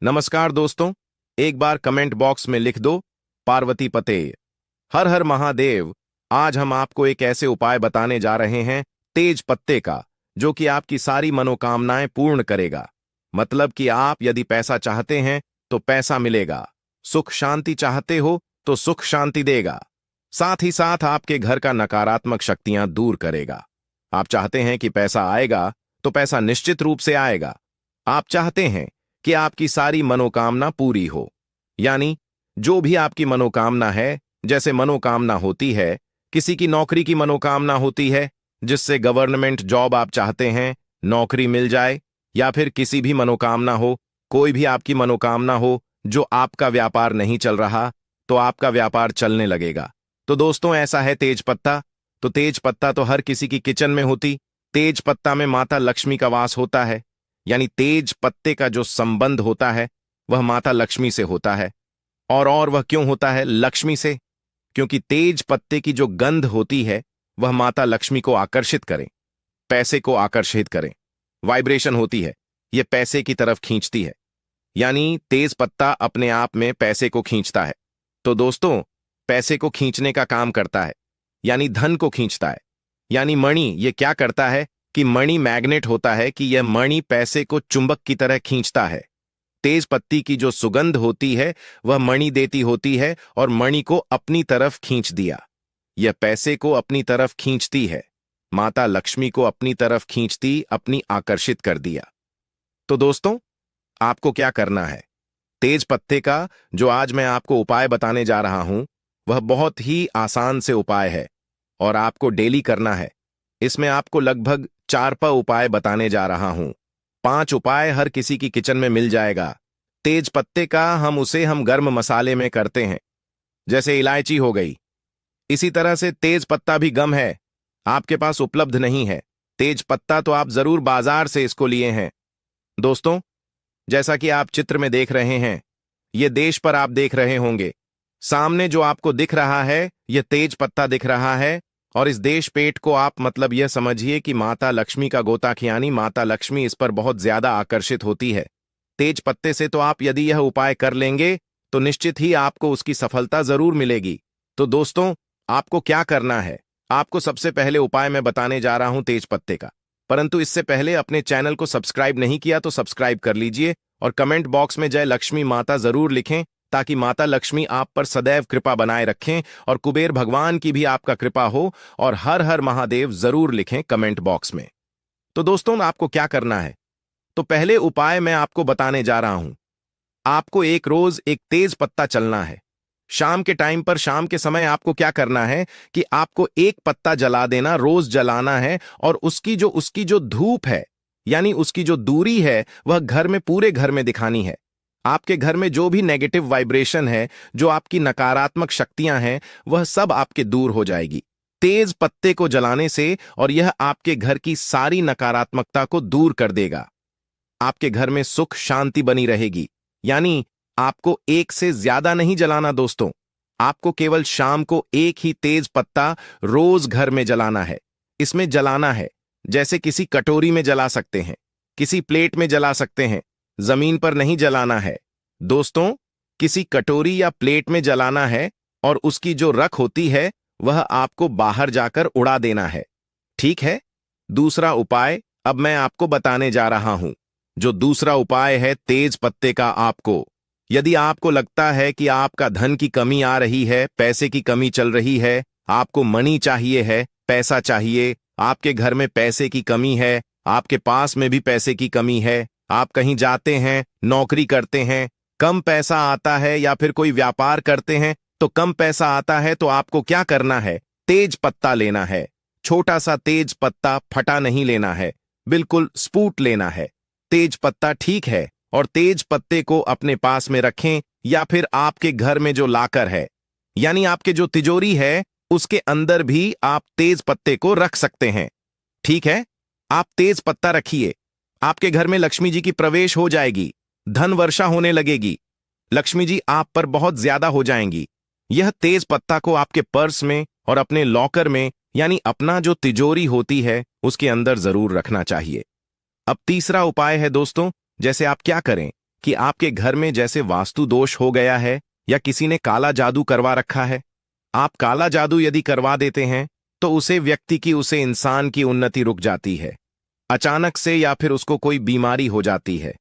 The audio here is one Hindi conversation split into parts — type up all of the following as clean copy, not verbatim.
नमस्कार दोस्तों। एक बार कमेंट बॉक्स में लिख दो पार्वती पते। हर हर महादेव। आज हम आपको एक ऐसे उपाय बताने जा रहे हैं तेज पत्ते का, जो कि आपकी सारी मनोकामनाएं पूर्ण करेगा। मतलब कि आप यदि पैसा चाहते हैं तो पैसा मिलेगा, सुख शांति चाहते हो तो सुख शांति देगा, साथ ही साथ आपके घर का नकारात्मक शक्तियां दूर करेगा। आप चाहते हैं कि पैसा आएगा तो पैसा निश्चित रूप से आएगा। आप चाहते हैं कि आपकी सारी मनोकामना पूरी हो, यानी जो भी आपकी मनोकामना है, जैसे मनोकामना होती है, किसी की नौकरी की मनोकामना होती है, जिससे गवर्नमेंट जॉब आप चाहते हैं, नौकरी मिल जाए, या फिर किसी भी मनोकामना हो, कोई भी आपकी मनोकामना हो, जो आपका व्यापार नहीं चल रहा तो आपका व्यापार चलने लगेगा। तो दोस्तों, ऐसा है तेज पत्ता। तो तेज पत्ता तो हर किसी की किचन में होती। तेज पत्ता में माता लक्ष्मी का वास होता है, यानी तेज पत्ते का जो संबंध होता है वह माता लक्ष्मी से होता है। और वह क्यों होता है लक्ष्मी से? क्योंकि तेज पत्ते की जो गंध होती है वह माता लक्ष्मी को आकर्षित करे, पैसे को आकर्षित करे। वाइब्रेशन होती है, यह पैसे की तरफ खींचती है, यानी तेज पत्ता अपने आप में पैसे को खींचता है। तो दोस्तों, पैसे को खींचने का काम करता है, यानी धन को खींचता है। यानी मणि ये क्या करता है कि मणि मैग्नेट होता है, कि यह मणि पैसे को चुंबक की तरह खींचता है। तेज पत्ती की जो सुगंध होती है वह मणि देती होती है, और मणि को अपनी तरफ खींच दिया। यह पैसे को अपनी तरफ खींचती है, माता लक्ष्मी को अपनी तरफ खींचती, अपनी आकर्षित कर दिया। तो दोस्तों, आपको क्या करना है? तेज पत्ते का जो आज मैं आपको उपाय बताने जा रहा हूं वह बहुत ही आसान से उपाय है, और आपको डेली करना है। इसमें आपको लगभग 4 उपाय बताने जा रहा हूं। 5 उपाय हर किसी की किचन में मिल जाएगा। तेज पत्ते का हम गर्म मसाले में करते हैं, जैसे इलायची हो गई। इसी तरह से तेज पत्ता भी गम है, आपके पास उपलब्ध नहीं है। तेज पत्ता तो आप जरूर बाजार से इसको लिए हैं। दोस्तों, जैसा कि आप चित्र में देख रहे हैं, ये देश पर आप देख रहे होंगे। सामने जो आपको दिख रहा है यह तेज पत्ता दिख रहा है, और इस देश पेट को आप मतलब यह समझिए कि माता लक्ष्मी का गोताखियानी, माता लक्ष्मी इस पर बहुत ज्यादा आकर्षित होती है। तेज पत्ते से तो आप यदि यह उपाय कर लेंगे तो निश्चित ही आपको उसकी सफलता जरूर मिलेगी। तो दोस्तों, आपको क्या करना है? आपको सबसे पहले उपाय मैं बताने जा रहा हूं तेज पत्ते का, परंतु इससे पहले अपने चैनल को सब्सक्राइब नहीं किया तो सब्सक्राइब कर लीजिए, और कमेंट बॉक्स में जय लक्ष्मी माता जरूर लिखें, ताकि माता लक्ष्मी आप पर सदैव कृपा बनाए रखें, और कुबेर भगवान की भी आपका कृपा हो। और हर हर महादेव जरूर लिखें कमेंट बॉक्स में। तो दोस्तों, आपको क्या करना है? तो पहले उपाय मैं आपको बताने जा रहा हूं। आपको एक रोज एक तेज पत्ता चलना है। शाम के टाइम पर, शाम के समय आपको क्या करना है कि आपको एक पत्ता जला देना, रोज जलाना है, और उसकी जो धूप है, यानी उसकी जो दूरी है, वह घर में, पूरे घर में दिखानी है। आपके घर में जो भी नेगेटिव वाइब्रेशन है, जो आपकी नकारात्मक शक्तियां हैं, वह सब आपके दूर हो जाएगी तेज पत्ते को जलाने से, और यह आपके घर की सारी नकारात्मकता को दूर कर देगा। आपके घर में सुख शांति बनी रहेगी। यानी आपको एक से ज्यादा नहीं जलाना दोस्तों, आपको केवल शाम को एक ही तेज पत्ता रोज घर में जलाना है। इसमें जलाना है जैसे किसी कटोरी में जला सकते हैं, किसी प्लेट में जला सकते हैं, जमीन पर नहीं जलाना है दोस्तों, किसी कटोरी या प्लेट में जलाना है, और उसकी जो रख होती है वह आपको बाहर जाकर उड़ा देना है। ठीक है? दूसरा उपाय अब मैं आपको बताने जा रहा हूं। जो दूसरा उपाय है तेज पत्ते का, आपको यदि आपको लगता है कि आपका धन की कमी आ रही है, पैसे की कमी चल रही है, आपको मनी चाहिए है, पैसा चाहिए, आपके घर में पैसे की कमी है, आपके पास में भी पैसे की कमी है, आप कहीं जाते हैं, नौकरी करते हैं, कम पैसा आता है, या फिर कोई व्यापार करते हैं तो कम पैसा आता है, तो आपको क्या करना है? तेज पत्ता लेना है। छोटा सा तेज पत्ता, फटा नहीं लेना है, बिल्कुल स्पूट लेना है। तेज पत्ता ठीक है, और तेज पत्ते को अपने पास में रखें, या फिर आपके घर में जो लाकर है, यानी आपके जो तिजोरी है, उसके अंदर भी आप तेज पत्ते को रख सकते हैं। ठीक है? आप तेज पत्ता रखिए, आपके घर में लक्ष्मी जी की प्रवेश हो जाएगी, धन वर्षा होने लगेगी, लक्ष्मी जी आप पर बहुत ज्यादा हो जाएंगी। यह तेज पत्ता को आपके पर्स में और अपने लॉकर में, यानी अपना जो तिजोरी होती है उसके अंदर जरूर रखना चाहिए। अब तीसरा उपाय है दोस्तों, जैसे आप क्या करें कि आपके घर में जैसे वास्तु दोष हो गया है या किसी ने काला जादू करवा रखा है। आप काला जादू यदि करवा देते हैं तो उसे व्यक्ति की, उसे इंसान की उन्नति रुक जाती है अचानक से, या फिर उसको कोई बीमारी हो जाती है।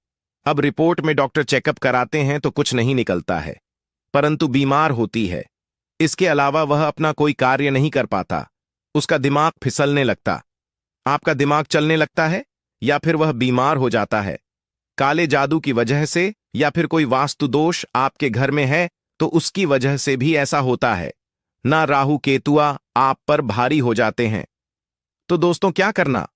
अब रिपोर्ट में डॉक्टर चेकअप कराते हैं तो कुछ नहीं निकलता है, परंतु बीमार होती है। इसके अलावा वह अपना कोई कार्य नहीं कर पाता, उसका दिमाग फिसलने लगता, आपका दिमाग चलने लगता है, या फिर वह बीमार हो जाता है काले जादू की वजह से, या फिर कोई वास्तु दोष आपके घर में है तो उसकी वजह से भी ऐसा होता है। ना राहु केतुआ आप पर भारी हो जाते हैं। तो दोस्तों, क्या करना?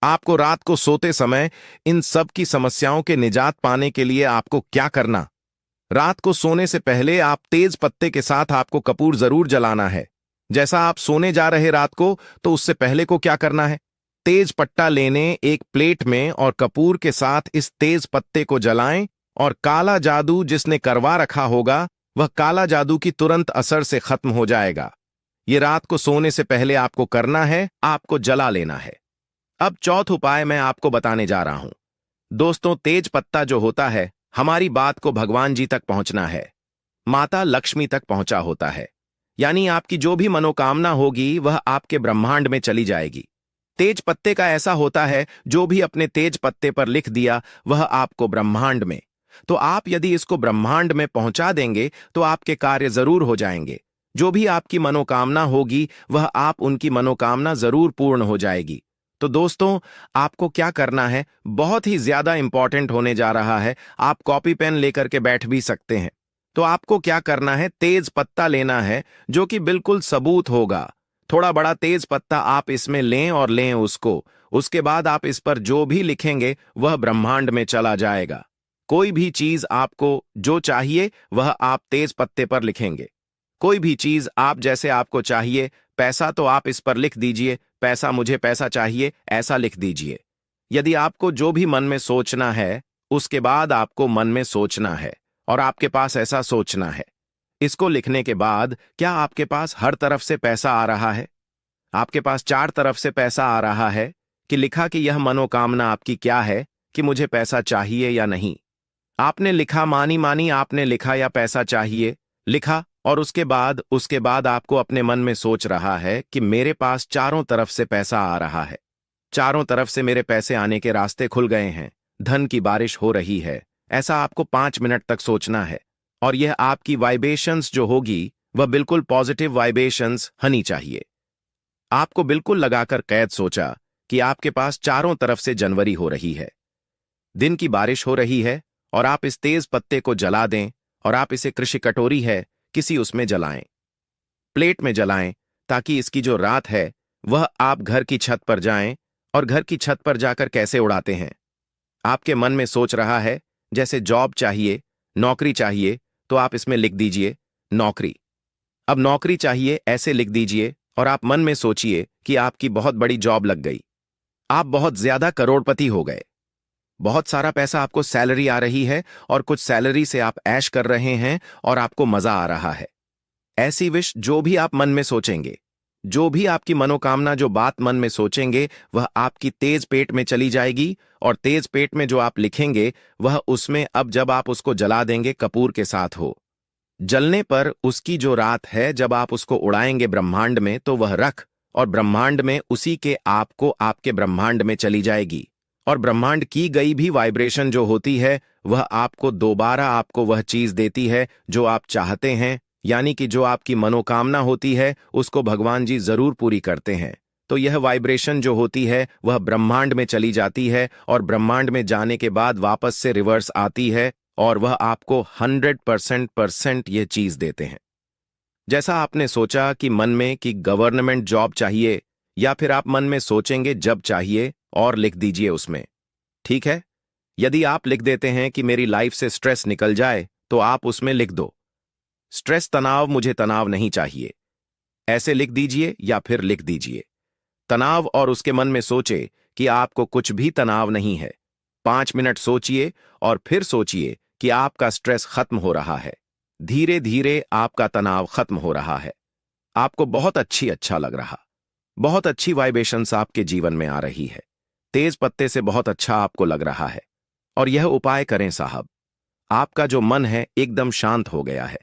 आपको रात को सोते समय इन सब की समस्याओं के निजात पाने के लिए आपको क्या करना? रात को सोने से पहले आप तेज पत्ते के साथ आपको कपूर जरूर जलाना है। जैसा आप सोने जा रहे रात को, तो उससे पहले को क्या करना है? तेज पट्टा लेने एक प्लेट में और कपूर के साथ इस तेज पत्ते को जलाएं, और काला जादू जिसने करवा रखा होगा वह काला जादू की तुरंत असर से खत्म हो जाएगा। ये रात को सोने से पहले आपको करना है, आपको जला लेना है। अब चौथा उपाय मैं आपको बताने जा रहा हूं। दोस्तों, तेज पत्ता जो होता है, हमारी बात को भगवान जी तक पहुंचना है, माता लक्ष्मी तक पहुंचा होता है, यानी आपकी जो भी मनोकामना होगी वह आपके ब्रह्मांड में चली जाएगी। तेज पत्ते का ऐसा होता है, जो भी अपने तेज पत्ते पर लिख दिया वह आपको ब्रह्मांड में, तो आप यदि इसको ब्रह्मांड में पहुंचा देंगे तो आपके कार्य जरूर हो जाएंगे। जो भी आपकी मनोकामना होगी वह आप उनकी मनोकामना जरूर पूर्ण हो जाएगी। तो दोस्तों, आपको क्या करना है, बहुत ही ज्यादा इंपॉर्टेंट होने जा रहा है। आप कॉपी पेन लेकर के बैठ भी सकते हैं। तो आपको क्या करना है, तेज पत्ता लेना है जो कि बिल्कुल सबूत होगा। थोड़ा बड़ा तेज पत्ता आप इसमें लें और लें उसको। उसके बाद आप इस पर जो भी लिखेंगे वह ब्रह्मांड में चला जाएगा। कोई भी चीज आपको जो चाहिए वह आप तेज पत्ते पर लिखेंगे। कोई भी चीज आप जैसे आपको चाहिए, पैसा तो आप इस पर लिख दीजिए, पैसा मुझे पैसा चाहिए, ऐसा लिख दीजिए। यदि आपको जो भी मन में सोचना है, उसके बाद आपको मन में सोचना है और आपके पास ऐसा सोचना है। इसको लिखने के बाद क्या आपके पास हर तरफ से पैसा आ रहा है? आपके पास 4 तरफ से पैसा आ रहा है कि लिखा कि यह मनोकामना आपकी क्या है, कि मुझे पैसा चाहिए या नहीं। आपने लिखा, मानी मानी आपने लिखा या पैसा चाहिए लिखा, और उसके बाद आपको अपने मन में सोच रहा है कि मेरे पास चारों तरफ से पैसा आ रहा है, चारों तरफ से मेरे पैसे आने के रास्ते खुल गए हैं, धन की बारिश हो रही है। ऐसा आपको 5 मिनट तक सोचना है, और यह आपकी वाइब्रेशंस जो होगी वह बिल्कुल पॉजिटिव वाइब्रेशंस होनी चाहिए। आपको बिल्कुल लगाकर कैद सोचा कि आपके पास चारों तरफ से जनवरी हो रही है, दिन की बारिश हो रही है, और आप इस तेज पत्ते को जला दें, और आप इसे कृषि कटोरी है किसी उसमें जलाएं, प्लेट में जलाएं, ताकि इसकी जो रात है वह आप घर की छत पर जाएं। और घर की छत पर जाकर कैसे उड़ाते हैं? आपके मन में सोच रहा है, जैसे जॉब चाहिए, नौकरी चाहिए, तो आप इसमें लिख दीजिए नौकरी। अब नौकरी चाहिए ऐसे लिख दीजिए, और आप मन में सोचिए कि आपकी बहुत बड़ी जॉब लग गई, आप बहुत ज्यादा करोड़पति हो गए, बहुत सारा पैसा आपको सैलरी आ रही है, और कुछ सैलरी से आप ऐश कर रहे हैं और आपको मजा आ रहा है। ऐसी विश जो भी आप मन में सोचेंगे, जो भी आपकी मनोकामना, जो बात मन में सोचेंगे, वह आपकी तेज पेट में चली जाएगी, और तेज पेट में जो आप लिखेंगे वह उसमें, अब जब आप उसको जला देंगे कपूर के साथ हो, जलने पर उसकी जो रात है जब आप उसको उड़ाएंगे ब्रह्मांड में, तो वह रख और ब्रह्मांड में उसी के आपको आपके ब्रह्मांड में चली जाएगी। और ब्रह्मांड की गई भी वाइब्रेशन जो होती है वह आपको दोबारा आपको वह चीज देती है जो आप चाहते हैं, यानी कि जो आपकी मनोकामना होती है उसको भगवान जी जरूर पूरी करते हैं। तो यह वाइब्रेशन जो होती है वह ब्रह्मांड में चली जाती है, और ब्रह्मांड में जाने के बाद वापस से रिवर्स आती है, और वह आपको 100% ये चीज देते हैं। जैसा आपने सोचा कि मन में कि गवर्नमेंट जॉब चाहिए, या फिर आप मन में सोचेंगे जब चाहिए, और लिख दीजिए उसमें। ठीक है, यदि आप लिख देते हैं कि मेरी लाइफ से स्ट्रेस निकल जाए, तो आप उसमें लिख दो स्ट्रेस तनाव, मुझे तनाव नहीं चाहिए, ऐसे लिख दीजिए, या फिर लिख दीजिए तनाव, और उसके मन में सोचे कि आपको कुछ भी तनाव नहीं है। 5 मिनट सोचिए और फिर सोचिए कि आपका स्ट्रेस खत्म हो रहा है, धीरे धीरे आपका तनाव खत्म हो रहा है, आपको बहुत अच्छा लग रहा, बहुत अच्छी वाइब्रेशंस आपके जीवन में आ रही है, तेज पत्ते से बहुत अच्छा आपको लग रहा है। और यह उपाय करें साहब, आपका जो मन है एकदम शांत हो गया है,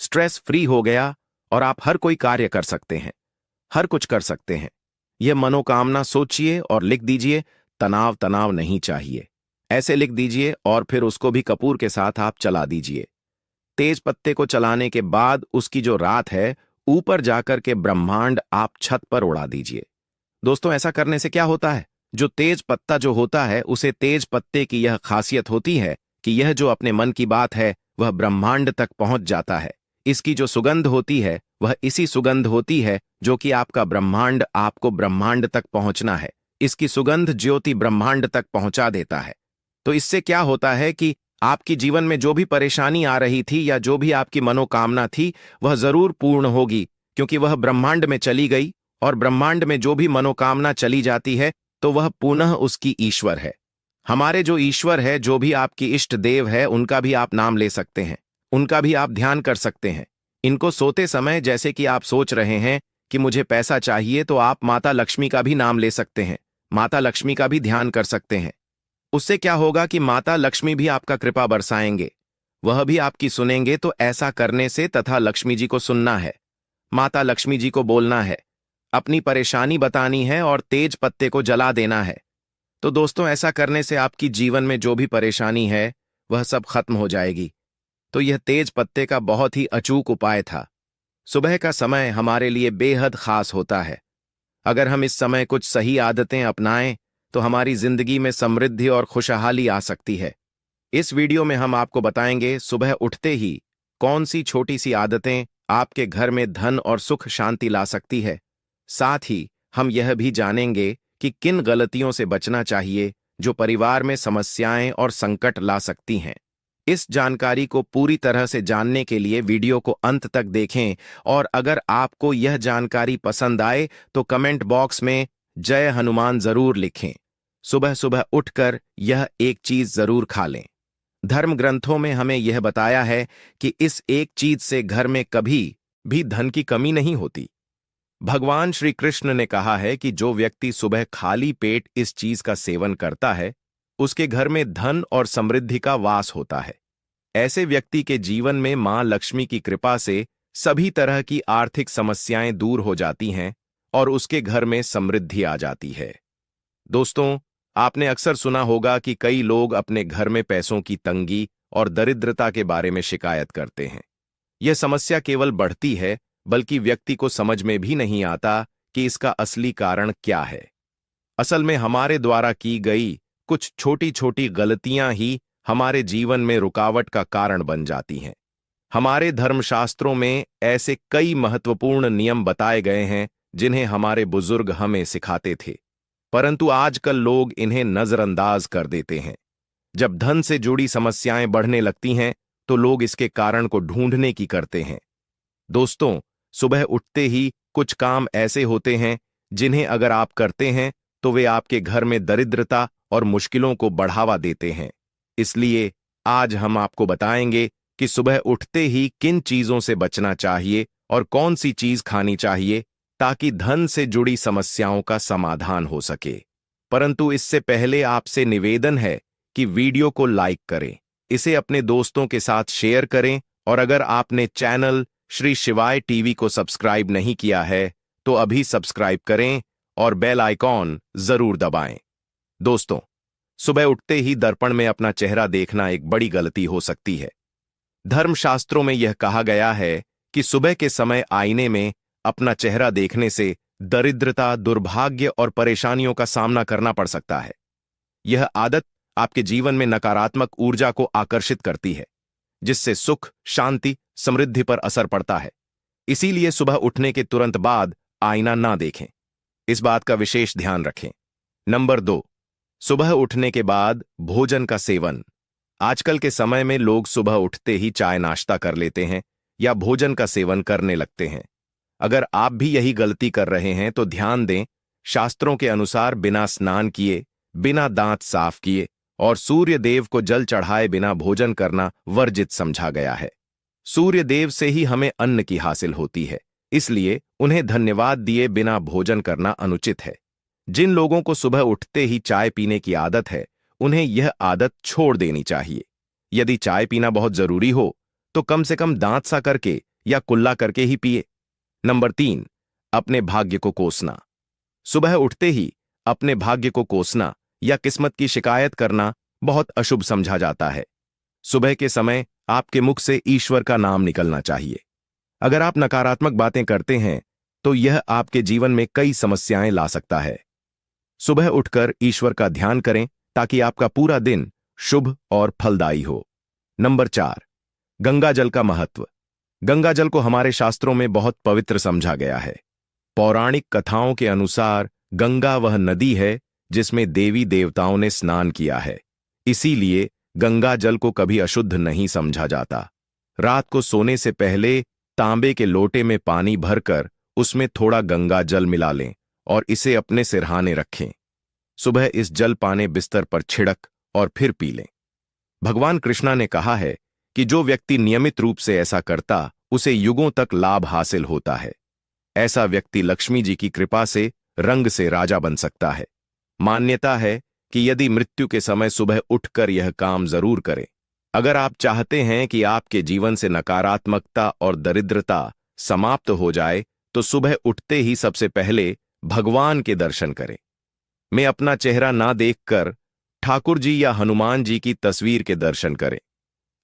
स्ट्रेस फ्री हो गया और आप हर कोई कार्य कर सकते हैं, हर कुछ कर सकते हैं। यह मनोकामना सोचिए और लिख दीजिए। तनाव तनाव नहीं चाहिए, ऐसे लिख दीजिए और फिर उसको भी कपूर के साथ आप चला दीजिए। तेज पत्ते को चलाने के बाद उसकी जो रात है, ऊपर जाकर के ब्रह्मांड आप छत पर उड़ा दीजिए। दोस्तों, ऐसा करने से क्या होता है, जो तेज पत्ता जो होता है उसे तेज पत्ते की यह खासियत होती है कि यह जो अपने मन की बात है वह ब्रह्मांड तक पहुंच जाता है। इसकी जो सुगंध होती है वह इसी सुगंध होती है जो कि आपका ब्रह्मांड आपको ब्रह्मांड तक पहुंचना है। इसकी सुगंध ज्योति ब्रह्मांड तक पहुंचा देता है। तो इससे क्या होता है कि आपकी जीवन में जो भी परेशानी आ रही थी या जो भी आपकी मनोकामना थी वह जरूर पूर्ण होगी, क्योंकि वह ब्रह्मांड में चली गई और ब्रह्मांड में जो भी मनोकामना चली जाती है तो वह पुनः उसकी ईश्वर है। हमारे जो ईश्वर है, जो भी आपकी इष्ट देव है, उनका भी आप नाम ले सकते हैं, उनका भी आप ध्यान कर सकते हैं। इनको सोते समय जैसे कि आप सोच रहे हैं कि मुझे पैसा चाहिए, तो आप माता लक्ष्मी का भी नाम ले सकते हैं, माता लक्ष्मी का भी ध्यान कर सकते हैं। उससे क्या होगा कि माता लक्ष्मी भी आपका कृपा बरसाएंगे, वह भी आपकी सुनेंगे। तो ऐसा करने से तथा लक्ष्मी जी को सुनना है, माता लक्ष्मी जी को बोलना है, अपनी परेशानी बतानी है और तेज पत्ते को जला देना है। तो दोस्तों, ऐसा करने से आपकी जीवन में जो भी परेशानी है वह सब खत्म हो जाएगी। तो यह तेज पत्ते का बहुत ही अचूक उपाय था। सुबह का समय हमारे लिए बेहद खास होता है। अगर हम इस समय कुछ सही आदतें अपनाएं तो हमारी जिंदगी में समृद्धि और खुशहाली आ सकती है। इस वीडियो में हम आपको बताएंगे सुबह उठते ही कौन सी छोटी सी आदतें आपके घर में धन और सुख शांति ला सकती है। साथ ही हम यह भी जानेंगे कि किन गलतियों से बचना चाहिए जो परिवार में समस्याएं और संकट ला सकती हैं। इस जानकारी को पूरी तरह से जानने के लिए वीडियो को अंत तक देखें और अगर आपको यह जानकारी पसंद आए तो कमेंट बॉक्स में जय हनुमान जरूर लिखें। सुबह सुबह उठकर यह एक चीज जरूर खा लें। धर्म ग्रंथों में हमें यह बताया है कि इस एक चीज से घर में कभी भी धन की कमी नहीं होती। भगवान श्री कृष्ण ने कहा है कि जो व्यक्ति सुबह खाली पेट इस चीज का सेवन करता है उसके घर में धन और समृद्धि का वास होता है। ऐसे व्यक्ति के जीवन में मां लक्ष्मी की कृपा से सभी तरह की आर्थिक समस्याएं दूर हो जाती हैं और उसके घर में समृद्धि आ जाती है। दोस्तों, आपने अक्सर सुना होगा कि कई लोग अपने घर में पैसों की तंगी और दरिद्रता के बारे में शिकायत करते हैं। यह समस्या केवल बढ़ती है, बल्कि व्यक्ति को समझ में भी नहीं आता कि इसका असली कारण क्या है। असल में हमारे द्वारा की गई कुछ छोटी छोटी गलतियां ही हमारे जीवन में रुकावट का कारण बन जाती हैं। हमारे धर्मशास्त्रों में ऐसे कई महत्वपूर्ण नियम बताए गए हैं जिन्हें हमारे बुजुर्ग हमें सिखाते थे, परंतु आजकल लोग इन्हें नजरअंदाज कर देते हैं। जब धन से जुड़ी समस्याएं बढ़ने लगती हैं तो लोग इसके कारण को ढूंढने की करते हैं। दोस्तों, सुबह उठते ही कुछ काम ऐसे होते हैं जिन्हें अगर आप करते हैं तो वे आपके घर में दरिद्रता और मुश्किलों को बढ़ावा देते हैं। इसलिए आज हम आपको बताएंगे कि सुबह उठते ही किन चीजों से बचना चाहिए और कौन सी चीज खानी चाहिए ताकि धन से जुड़ी समस्याओं का समाधान हो सके। परंतु इससे पहले आपसे निवेदन है कि वीडियो को लाइक करें, इसे अपने दोस्तों के साथ शेयर करें और अगर आपने चैनल श्री शिवाय टीवी को सब्सक्राइब नहीं किया है तो अभी सब्सक्राइब करें और बेल आइकॉन जरूर दबाएं। दोस्तों, सुबह उठते ही दर्पण में अपना चेहरा देखना एक बड़ी गलती हो सकती है। धर्मशास्त्रों में यह कहा गया है कि सुबह के समय आईने में अपना चेहरा देखने से दरिद्रता, दुर्भाग्य और परेशानियों का सामना करना पड़ सकता है। यह आदत आपके जीवन में नकारात्मक ऊर्जा को आकर्षित करती है, जिससे सुख, शांति, समृद्धि पर असर पड़ता है। इसीलिए सुबह उठने के तुरंत बाद आईना ना देखें, इस बात का विशेष ध्यान रखें। नंबर 2, सुबह उठने के बाद भोजन का सेवन। आजकल के समय में लोग सुबह उठते ही चाय नाश्ता कर लेते हैं या भोजन का सेवन करने लगते हैं। अगर आप भी यही गलती कर रहे हैं तो ध्यान दें, शास्त्रों के अनुसार बिना स्नान किए, बिना दांत साफ किए और सूर्य देव को जल चढ़ाए बिना भोजन करना वर्जित समझा गया है। सूर्य देव से ही हमें अन्न की हासिल होती है, इसलिए उन्हें धन्यवाद दिए बिना भोजन करना अनुचित है। जिन लोगों को सुबह उठते ही चाय पीने की आदत है, उन्हें यह आदत छोड़ देनी चाहिए। यदि चाय पीना बहुत जरूरी हो तो कम से कम दांत सा करके या कुल्ला करके ही पिए। नंबर 3, अपने भाग्य को कोसना। सुबह उठते ही अपने भाग्य को कोसना या किस्मत की शिकायत करना बहुत अशुभ समझा जाता है। सुबह के समय आपके मुख से ईश्वर का नाम निकलना चाहिए। अगर आप नकारात्मक बातें करते हैं तो यह आपके जीवन में कई समस्याएं ला सकता है। सुबह उठकर ईश्वर का ध्यान करें ताकि आपका पूरा दिन शुभ और फलदायी हो। नंबर 4, गंगा जल का महत्व। गंगा जल को हमारे शास्त्रों में बहुत पवित्र समझा गया है। पौराणिक कथाओं के अनुसार गंगा वह नदी है जिसमें देवी देवताओं ने स्नान किया है। इसीलिए गंगा जल को कभी अशुद्ध नहीं समझा जाता। रात को सोने से पहले तांबे के लोटे में पानी भरकर उसमें थोड़ा गंगा जल मिला लें और इसे अपने सिरहाने रखें। सुबह इस जल पाने बिस्तर पर छिड़क और फिर पी लें। भगवान कृष्णा ने कहा है कि जो व्यक्ति नियमित रूप से ऐसा करता उसे युगों तक लाभ हासिल होता है। ऐसा व्यक्ति लक्ष्मी जी की कृपा से रंग से राजा बन सकता है। मान्यता है कि यदि मृत्यु के समय सुबह उठकर यह काम जरूर करें। अगर आप चाहते हैं कि आपके जीवन से नकारात्मकता और दरिद्रता समाप्त हो जाए तो सुबह उठते ही सबसे पहले भगवान के दर्शन करें। मैं अपना चेहरा ना देखकर ठाकुर जी या हनुमान जी की तस्वीर के दर्शन करें।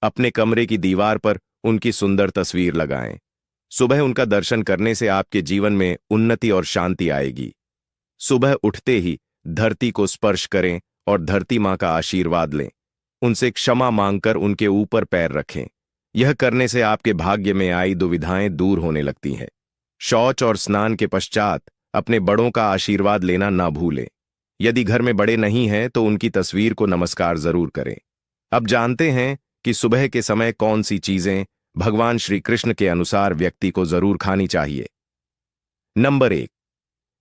अपने कमरे की दीवार पर उनकी सुंदर तस्वीर लगाएं। सुबह उनका दर्शन करने से आपके जीवन में उन्नति और शांति आएगी। सुबह उठते ही धरती को स्पर्श करें और धरती मां का आशीर्वाद लें। उनसे क्षमा मांगकर उनके ऊपर पैर रखें। यह करने से आपके भाग्य में आई दुविधाएं दूर होने लगती हैं। शौच और स्नान के पश्चात अपने बड़ों का आशीर्वाद लेना ना भूलें। यदि घर में बड़े नहीं हैं तो उनकी तस्वीर को नमस्कार जरूर करें। अब जानते हैं कि सुबह के समय कौन सी चीजें भगवान श्री कृष्ण के अनुसार व्यक्ति को जरूर खानी चाहिए। नंबर 1,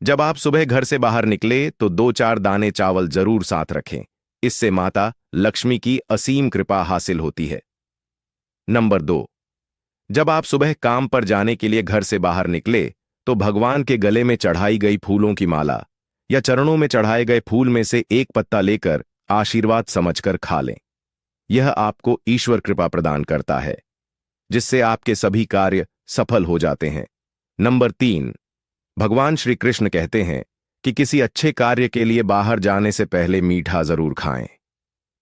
जब आप सुबह घर से बाहर निकले तो 2-4 दाने चावल जरूर साथ रखें। इससे माता लक्ष्मी की असीम कृपा हासिल होती है। नंबर 2, जब आप सुबह काम पर जाने के लिए घर से बाहर निकले तो भगवान के गले में चढ़ाई गई फूलों की माला या चरणों में चढ़ाए गए फूल में से एक पत्ता लेकर आशीर्वाद समझकर खा लें। यह आपको ईश्वर कृपा प्रदान करता है जिससे आपके सभी कार्य सफल हो जाते हैं। नंबर 3, भगवान श्री कृष्ण कहते हैं कि किसी अच्छे कार्य के लिए बाहर जाने से पहले मीठा जरूर खाएं।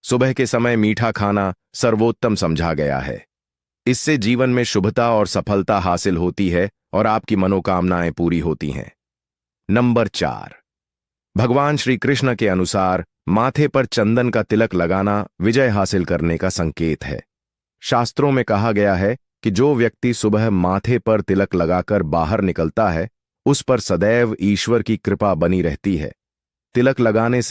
सुबह के समय मीठा खाना सर्वोत्तम समझा गया है। इससे जीवन में शुभता और सफलता हासिल होती है और आपकी मनोकामनाएं पूरी होती हैं। नंबर 4, भगवान श्री कृष्ण के अनुसार माथे पर चंदन का तिलक लगाना विजय हासिल करने का संकेत है। शास्त्रों में कहा गया है कि जो व्यक्ति सुबह माथे पर तिलक लगाकर बाहर निकलता है उस पर सदैव ईश्वर की कृपा बनी रहती है। तिलक लगाने से